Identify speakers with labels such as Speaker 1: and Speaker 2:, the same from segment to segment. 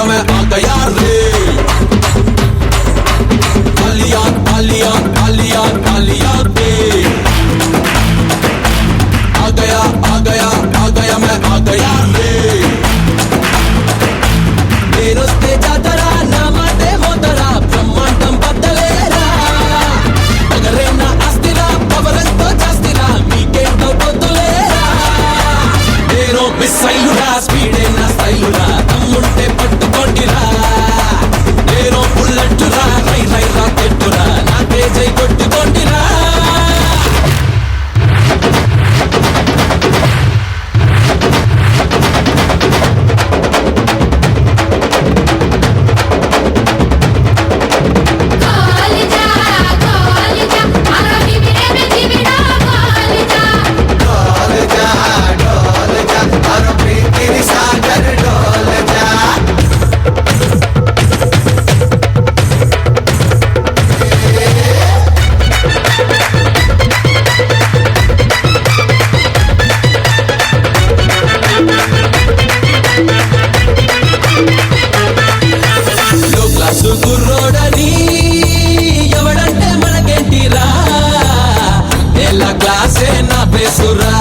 Speaker 1: मैं आ गया रे तालियां तालियां तालियां तालियां रे आ गया आ गया आ गया मैं आ गया रे నేనొస్తే జాతర నా మాటే మోతరా బ్రహ్మాండం బద్దలేరా పగరేనా ఆస్తిరా పవరంతో జాస్తిరా మీకేంటో పొద్దులేరా నేను మిస్ అయ్యురా స్పీడే నా స్టైలురా తమ్ముంటే పట్టుకోండిరా నేను బుల్లెట్టురా రై రై రాకెట్టురా నాకే జై కొట్టుకోండిరా గుర్రోడని ఎవడంటే మనకేంటిరా ఎలా క్లాసే నా పేసురా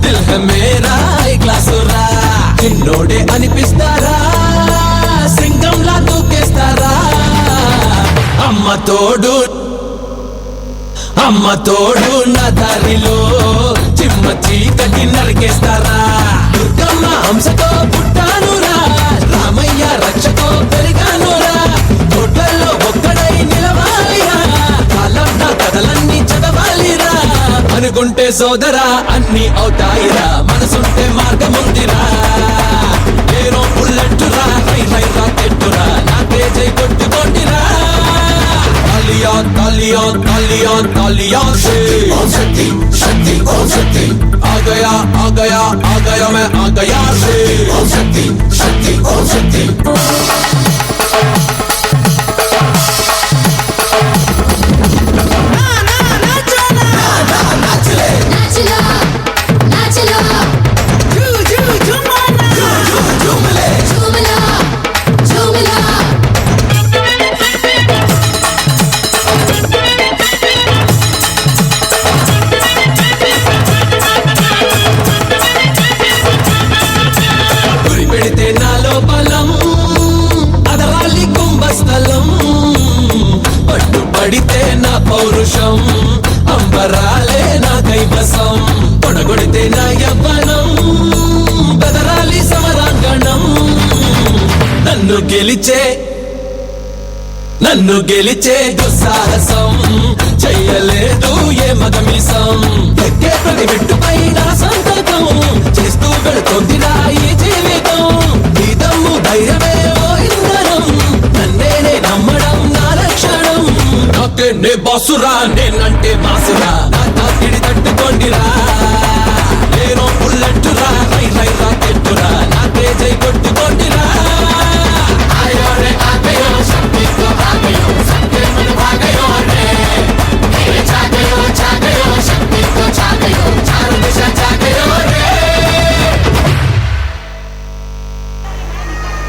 Speaker 1: దిల్ హై మేరా ఈ క్లాసురా చిన్నోడే అనిపిస్తారా సింగంలా దూకేస్తారా అమ్మ తోడు నా దారిలో చిమ్మ చీకటి నరికేస్తారా దుర్గమ్మ హంసతో పుట్టానురా రామయ్య రక్షతో పెరిగానురా తోటల్లో ఒక్కడై నిలవాలిరా కాలం నా కథలన్నీ చదవాలిరా అనుకుంటే సోదరా అన్ని అవుతాయిరా మనసుంటే మార్గముందిరా నేను బుల్లెట్టురా రై రై రాకెట్టురా నాకే జై కొట్టుకోండిరా तालियां तालियां तालियां तालियां से ओम शक्ति शक्ति ओम शक्ति आ गया आ गया आ गया मैं आ गया रे ओम शक्ति शक्ति ओम शक्ति పడితే నా పౌరుషం అంబరాలే నా కైవసం తొడగొడితే నా యవ్వనం బదరాలి సమరాంగణం నన్ను గెలిచే దుస్సాహసం చెయ్యలేదు ఏ మగమిసం ఎక్కే ప్రతి మెట్టుపై నా సంతకం చేస్తూ వెళుతోందిరా ఈ జీవితం ఈ దమ్ము ధైర్యమే ఓ ఇంధనం నన్నేనే నమ్మడం నా లక్షణం నాకే నే బాసురా నే